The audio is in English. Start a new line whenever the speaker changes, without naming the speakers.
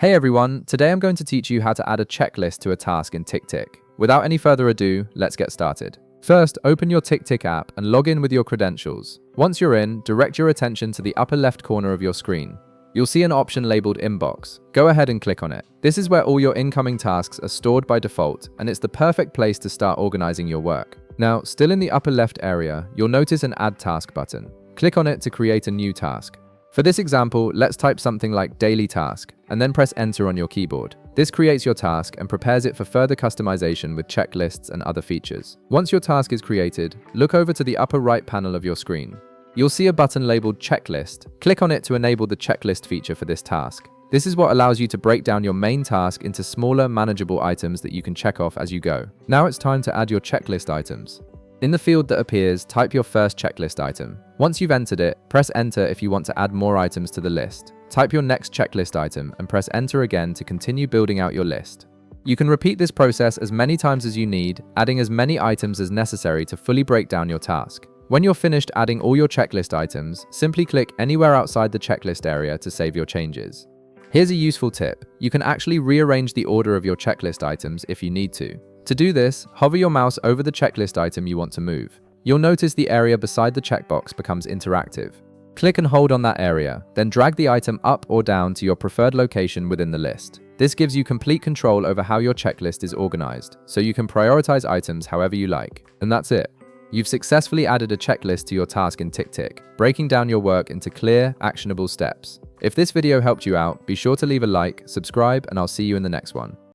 Hey everyone, today I'm going to teach you how to add a checklist to a task in TickTick. Without any further ado, let's get started. First, open your TickTick app and log in with your credentials. Once you're in, direct your attention to the upper left corner of your screen. You'll see an option labeled Inbox. Go ahead and click on it. This is where all your incoming tasks are stored by default, and it's the perfect place to start organizing your work. Now, still in the upper left area, you'll notice an Add Task button. Click on it to create a new task. For this example, let's type something like Daily Task, and then press Enter on your keyboard. This creates your task and prepares it for further customization with checklists and other features. Once your task is created, look over to the upper right panel of your screen. You'll see a button labeled Checklist. Click on it to enable the checklist feature for this task. This is what allows you to break down your main task into smaller, manageable items that you can check off as you go. Now it's time to add your checklist items. In the field that appears, type your first checklist item. Once you've entered it, press Enter if you want to add more items to the list. Type your next checklist item and press Enter again to continue building out your list. You can repeat this process as many times as you need, adding as many items as necessary to fully break down your task. When you're finished adding all your checklist items, simply click anywhere outside the checklist area to save your changes. Here's a useful tip. You can actually rearrange the order of your checklist items if you need to. To do this, hover your mouse over the checklist item you want to move. You'll notice the area beside the checkbox becomes interactive. Click and hold on that area, then drag the item up or down to your preferred location within the list. This gives you complete control over how your checklist is organized, so you can prioritize items however you like. And that's it. You've successfully added a checklist to your task in TickTick, breaking down your work into clear, actionable steps. If this video helped you out, be sure to leave a like, subscribe, and I'll see you in the next one.